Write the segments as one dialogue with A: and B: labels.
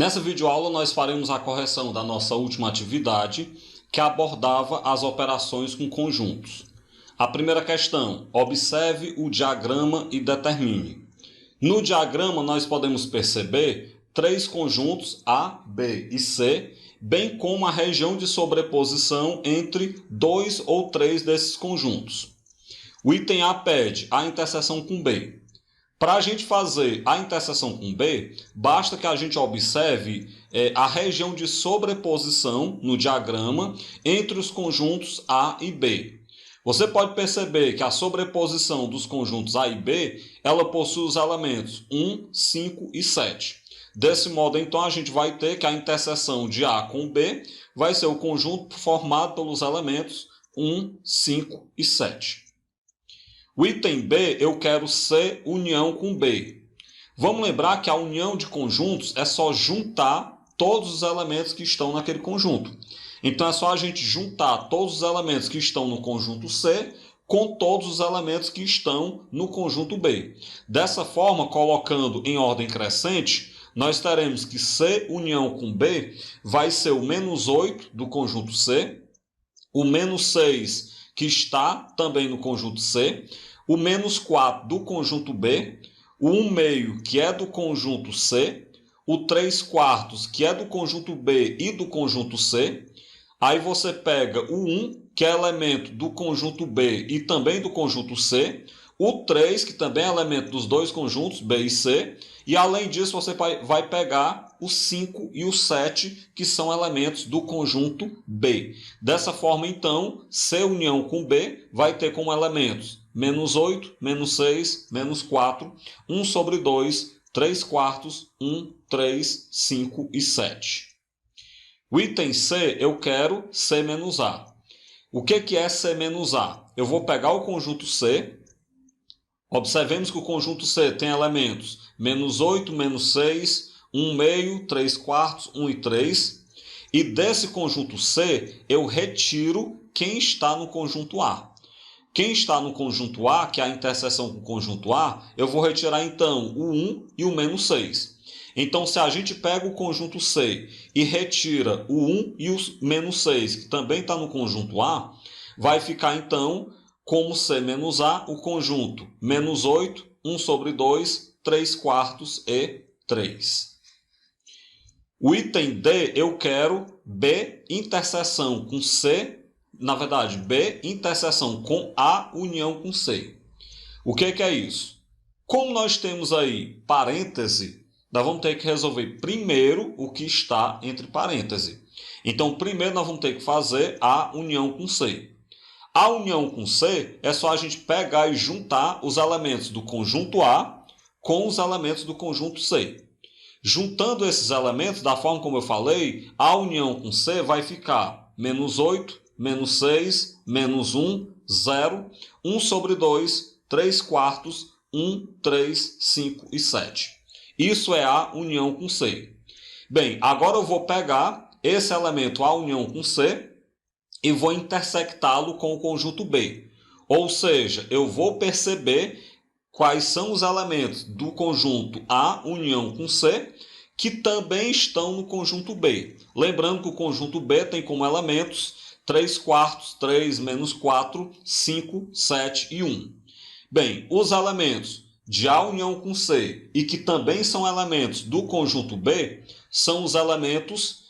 A: Nessa videoaula nós faremos a correção da nossa última atividade, que abordava as operações com conjuntos. A primeira questão: observe o diagrama e determine. No diagrama nós podemos perceber três conjuntos A, B e C, bem como a região de sobreposição entre dois ou três desses conjuntos. O item A pede a interseção com B. Para a gente fazer a interseção com B, basta que a gente observe a região de sobreposição no diagrama entre os conjuntos A e B. Você pode perceber que a sobreposição dos conjuntos A e B, ela possui os elementos 1, 5 e 7. Desse modo, então, a gente vai ter que a interseção de A com B vai ser o conjunto formado pelos elementos 1, 5 e 7. O item B, eu quero C união com B. Vamos lembrar que a união de conjuntos é só juntar todos os elementos que estão naquele conjunto. Então é só a gente juntar todos os elementos que estão no conjunto C com todos os elementos que estão no conjunto B. Dessa forma, colocando em ordem crescente, nós teremos que C união com B vai ser o menos 8 do conjunto C, o menos 6 que está também no conjunto C, o menos 4 do conjunto B, o 1 meio que é do conjunto C, o 3 quartos que é do conjunto B e do conjunto C. Aí você pega o 1, que é elemento do conjunto B e também do conjunto C, o 3, que também é elemento dos dois conjuntos, B e C, e além disso você vai pegar o 5 e o 7, que são elementos do conjunto B. Dessa forma, então, C união com B vai ter como elementos menos 8, menos 6, menos 4, 1 sobre 2, 3 quartos, 1, 3, 5 e 7. O item C, eu quero C menos A. O que é C menos A? Eu vou pegar o conjunto C. Observemos que o conjunto C tem elementos menos 8, menos 6, 1 meio, 3 quartos, 1 e 3. E desse conjunto C, eu retiro quem está no conjunto A. Quem está no conjunto A, que é a interseção com o conjunto A, eu vou retirar então o 1 e o menos 6. Então, se a gente pega o conjunto C e retira o 1 e o menos 6, que também está no conjunto A, vai ficar então como C menos A, o conjunto menos 8, 1 sobre 2, 3 quartos e 3. O item D, eu quero B interseção com C, na verdade, B interseção com A união com C. O que é isso? Como nós temos aí parêntese, nós vamos ter que resolver primeiro o que está entre parênteses. Então, primeiro nós vamos ter que fazer A união com C. A união com C é só a gente pegar e juntar os elementos do conjunto A com os elementos do conjunto C. Juntando esses elementos, da forma como eu falei, a união com C vai ficar menos 8, menos 6, menos 1, 0, 1 sobre 2, 3 quartos, 1, 3, 5 e 7. Isso é A união com C. Bem, agora eu vou pegar esse elemento A união com C e vou intersectá-lo com o conjunto B. Ou seja, eu vou perceber quais são os elementos do conjunto A união com C que também estão no conjunto B. Lembrando que o conjunto B tem como elementos 3 quartos, 3 menos 4, 5, 7 e 1. Bem, os elementos de A união com C e que também são elementos do conjunto B são os elementos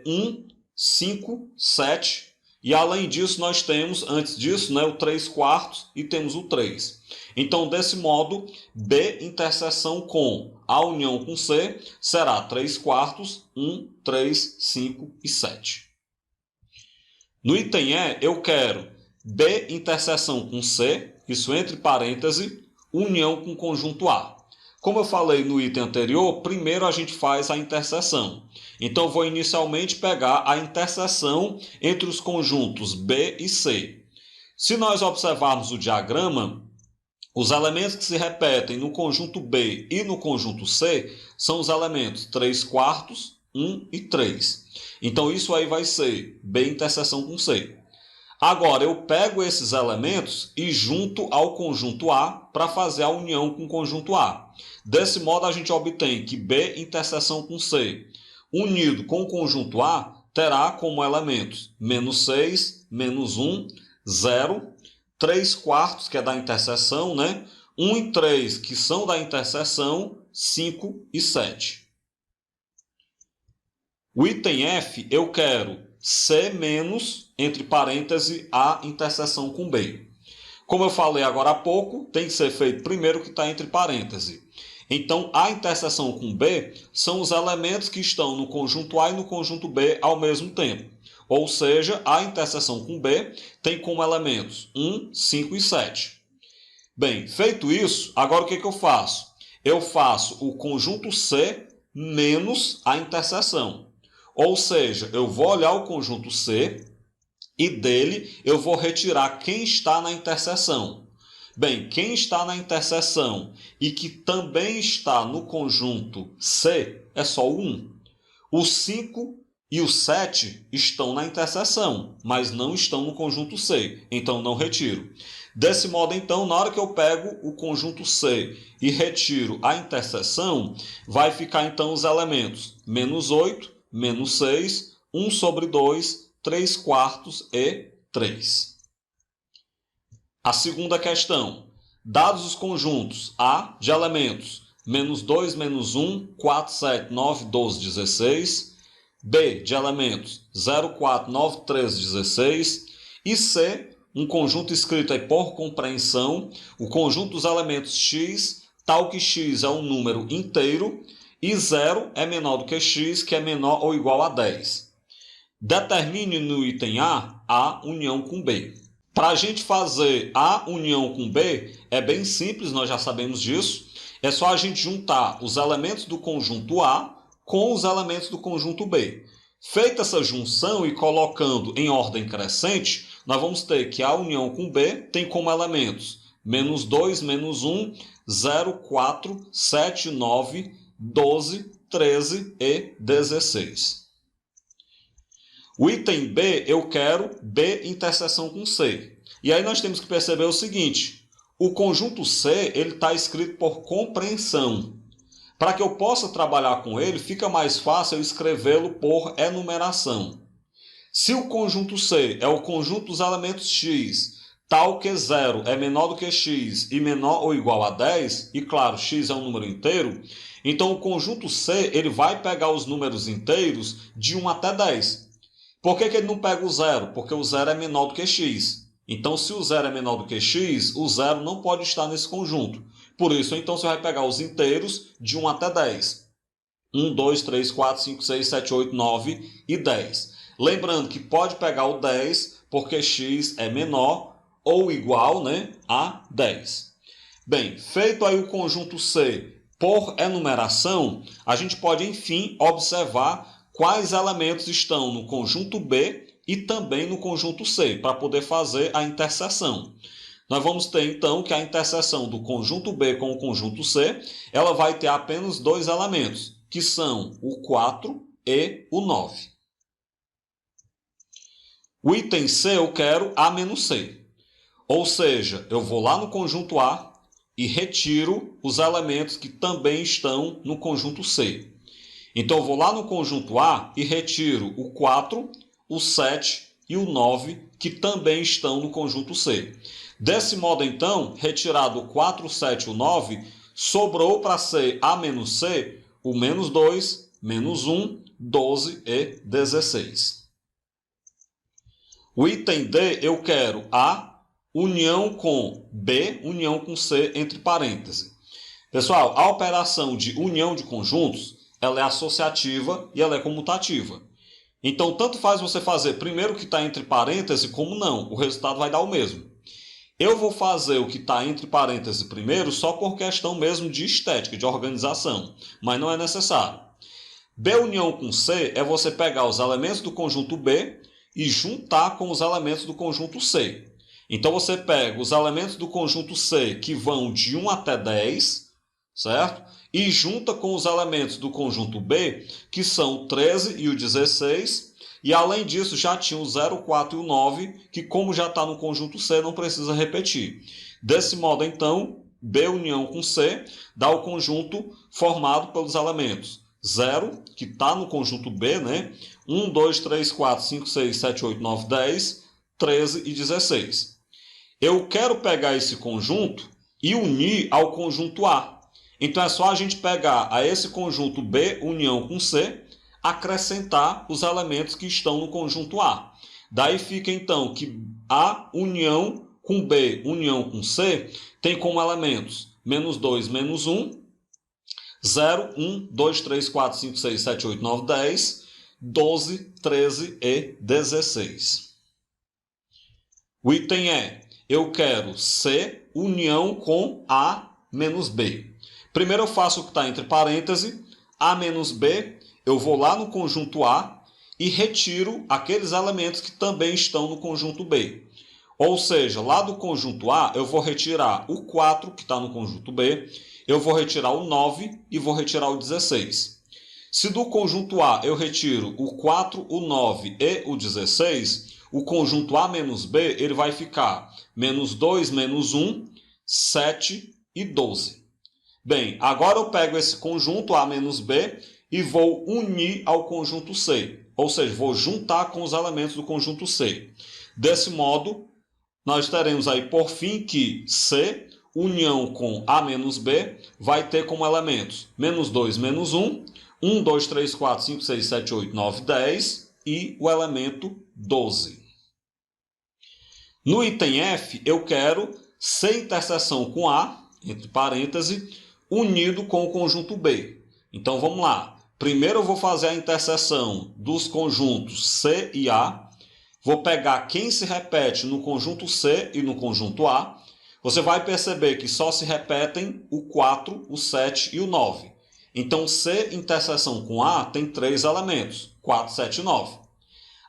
A: 1, 5, 7 e além disso nós temos, antes disso, o 3 quartos e temos o 3. Então, desse modo, B interseção com A união com C será 3 quartos, 1, 3, 5 e 7. No item E, eu quero B interseção com C, isso entre parênteses, união com conjunto A. Como eu falei no item anterior, primeiro a gente faz a interseção. Então, eu vou inicialmente pegar a interseção entre os conjuntos B e C. Se nós observarmos o diagrama, os elementos que se repetem no conjunto B e no conjunto C são os elementos 3 quartos, 1 e 3. Então, isso aí vai ser B interseção com C. Agora, eu pego esses elementos e junto ao conjunto A para fazer a união com o conjunto A. Desse modo, a gente obtém que B interseção com C unido com o conjunto A, terá como elementos menos 6, menos 1, 0, 3 quartos, que é da interseção, né? 1 e 3, que são da interseção, 5 e 7. O item F, eu quero C menos, entre parênteses, A interseção com B. Como eu falei agora há pouco, tem que ser feito primeiro o que está entre parênteses. Então, A interseção com B são os elementos que estão no conjunto A e no conjunto B ao mesmo tempo. Ou seja, A interseção com B tem como elementos 1, 5 e 7. Bem, feito isso, agora o que eu faço? Eu faço o conjunto C menos a interseção. Ou seja, eu vou olhar o conjunto C e dele eu vou retirar quem está na interseção. Bem, quem está na interseção e que também está no conjunto C é só o 1. O 5 e o 7 estão na interseção, mas não estão no conjunto C, então não retiro. Desse modo, então, na hora que eu pego o conjunto C e retiro a interseção, vai ficar então os elementos menos 8, menos 6, 1 sobre 2, 3 quartos e 3. A segunda questão. Dados os conjuntos A de elementos menos 2, menos 1, 4, 7, 9, 12, 16. B de elementos 0, 4, 9, 13, 16. E C, um conjunto escrito aí por compreensão, o conjunto dos elementos x, tal que x é um número inteiro, e 0 é menor do que x, que é menor ou igual a 10. Determine no item A união com B. Para a gente fazer A união com B, é bem simples, nós já sabemos disso. É só a gente juntar os elementos do conjunto A com os elementos do conjunto B. Feita essa junção e colocando em ordem crescente, nós vamos ter que A união com B tem como elementos menos 2, menos 1, 0, 4, 7, 9, 12, 13 e 16. O item B, eu quero B interseção com C. E aí nós temos que perceber o seguinte, o conjunto C está escrito por compreensão. Para que eu possa trabalhar com ele, fica mais fácil eu escrevê-lo por enumeração. Se o conjunto C é o conjunto dos elementos x, tal que 0 é menor do que x e menor ou igual a 10, e claro, x é um número inteiro, então o conjunto C ele vai pegar os números inteiros de 1 até 10. Por que ele não pega o 0? Porque o 0 é menor do que x. Então, se o 0 é menor do que x, o 0 não pode estar nesse conjunto. Por isso, então, você vai pegar os inteiros de 1 até 10. 1, 2, 3, 4, 5, 6, 7, 8, 9 e 10. Lembrando que pode pegar o 10 porque x é menor ou igual, né, a 10. Bem, feito aí o conjunto C por enumeração, a gente pode, enfim, observar quais elementos estão no conjunto B e também no conjunto C, para poder fazer a interseção. Nós vamos ter, então, que a interseção do conjunto B com o conjunto C, ela vai ter apenas dois elementos, que são o 4 e o 9. O item C eu quero A menos C. Ou seja, eu vou lá no conjunto A e retiro os elementos que também estão no conjunto C. Então, eu vou lá no conjunto A e retiro o 4, o 7 e o 9, que também estão no conjunto C. Desse modo, então, retirado o 4, o 7 e o 9, sobrou para ser A menos C o menos 2, menos 1, 12 e 16. O item D, eu quero A união com B, união com C, entre parênteses. Pessoal, a operação de união de conjuntos, ela é associativa e ela é comutativa. Então, tanto faz você fazer primeiro o que está entre parênteses, como não. O resultado vai dar o mesmo. Eu vou fazer o que está entre parênteses primeiro só por questão mesmo de estética, de organização. Mas não é necessário. B união com C é você pegar os elementos do conjunto B e juntar com os elementos do conjunto C. Então, você pega os elementos do conjunto C que vão de 1 até 10, certo? E junta com os elementos do conjunto B, que são o 13 e o 16, e além disso já tinha o 0, o 4 e o 9, que como já está no conjunto C, não precisa repetir. Desse modo, então, B união com C dá o conjunto formado pelos elementos 0, que está no conjunto B, né? 1, 2, 3, 4, 5, 6, 7, 8, 9, 10, 13 e 16. Eu quero pegar esse conjunto e unir ao conjunto A. Então é só a gente pegar a esse conjunto B união com C, acrescentar os elementos que estão no conjunto A. Daí fica então que A união com B união com C tem como elementos menos 2, menos 1, 0, 1, 2, 3, 4, 5, 6, 7, 8, 9, 10, 12, 13 e 16. O item é, eu quero C união com A menos B. Primeiro eu faço o que está entre parênteses, A menos B, eu vou lá no conjunto A e retiro aqueles elementos que também estão no conjunto B. Ou seja, lá do conjunto A eu vou retirar o 4 que está no conjunto B, eu vou retirar o 9 e vou retirar o 16. Se do conjunto A eu retiro o 4, o 9 e o 16, o conjunto A menos B ele vai ficar menos 2, menos 1, 7 e 12. Bem, agora eu pego esse conjunto A menos B e vou unir ao conjunto C. Ou seja, vou juntar com os elementos do conjunto C. Desse modo, nós teremos aí por fim que C união com A menos B vai ter como elementos menos 2, menos 1, 1, 2, 3, 4, 5, 6, 7, 8, 9, 10 e o elemento 12. No item F, eu quero C interseção com A, entre parênteses, unido com o conjunto B. Então vamos lá. Primeiro eu vou fazer a interseção dos conjuntos C e A. Vou pegar quem se repete no conjunto C e no conjunto A. Você vai perceber que só se repetem o 4, o 7 e o 9. Então, C interseção com A tem 3 elementos, 4, 7 e 9.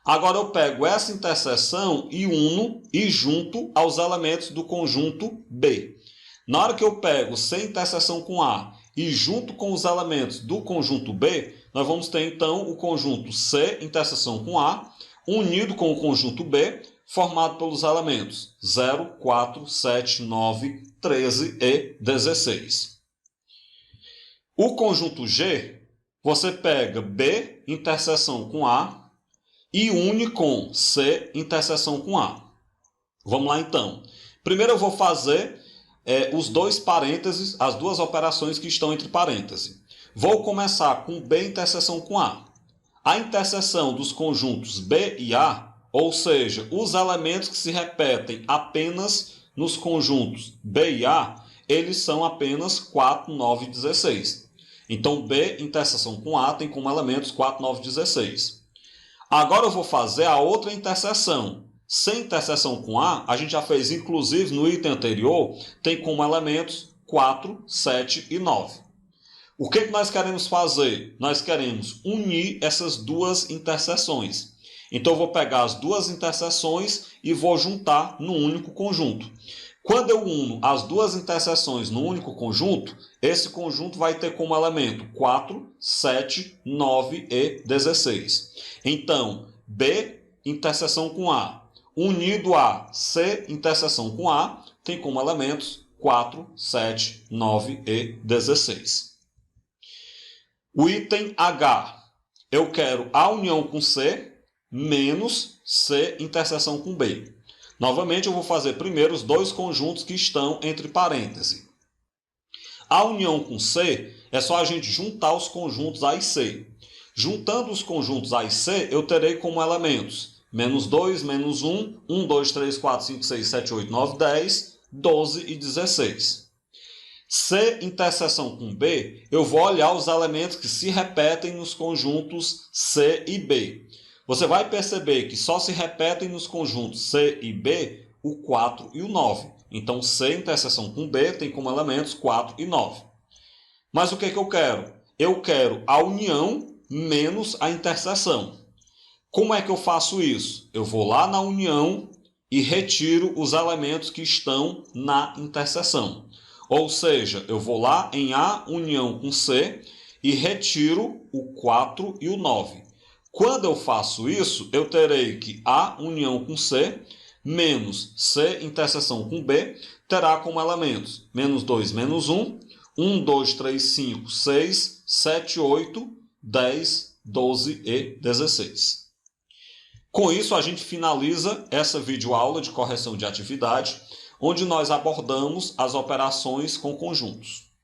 A: Agora eu pego essa interseção e uno e junto aos elementos do conjunto B. Na hora que eu pego C interseção com A e junto com os elementos do conjunto B, nós vamos ter então o conjunto C interseção com A unido com o conjunto B, formado pelos elementos 0, 4, 7, 9, 13 e 16. O conjunto G, você pega B interseção com A e une com C interseção com A. Vamos lá então. Primeiro eu vou fazer os dois parênteses, as duas operações que estão entre parênteses. Vou começar com B interseção com A. A interseção dos conjuntos B e A, ou seja, os elementos que se repetem apenas nos conjuntos B e A, eles são apenas 4, 9 e 16. Então, B interseção com A tem como elementos 4, 9 e 16. Agora eu vou fazer a outra interseção. C interseção com A gente já fez inclusive no item anterior, tem como elementos 4, 7 e 9. O que nós queremos fazer? Nós queremos unir essas duas interseções. Então eu vou pegar as duas interseções e vou juntar no único conjunto. Quando eu uno as duas interseções no único conjunto, esse conjunto vai ter como elemento 4, 7, 9 e 16. Então, B interseção com A unido a C interseção com A tem como elementos 4, 7, 9 e 16. O item H, eu quero A união com C menos C interseção com B. Novamente, eu vou fazer primeiro os dois conjuntos que estão entre parênteses. A união com C é só a gente juntar os conjuntos A e C. Juntando os conjuntos A e C, eu terei como elementos menos 2, menos 1, 1, 2, 3, 4, 5, 6, 7, 8, 9, 10, 12 e 16. C interseção com B, eu vou olhar os elementos que se repetem nos conjuntos C e B. Você vai perceber que só se repetem nos conjuntos C e B o 4 e o 9. Então, C interseção com B tem como elementos 4 e 9. Mas o que eu quero? Eu quero a união menos a interseção. Como é que eu faço isso? Eu vou lá na união e retiro os elementos que estão na interseção. Ou seja, eu vou lá em A união com C e retiro o 4 e o 9. Quando eu faço isso, eu terei que A união com C menos C interseção com B terá como elementos menos 2, menos 1, 1, 2, 3, 5, 6, 7, 8 10, 12 e 16. Com isso, a gente finaliza essa videoaula de correção de atividade, onde nós abordamos as operações com conjuntos.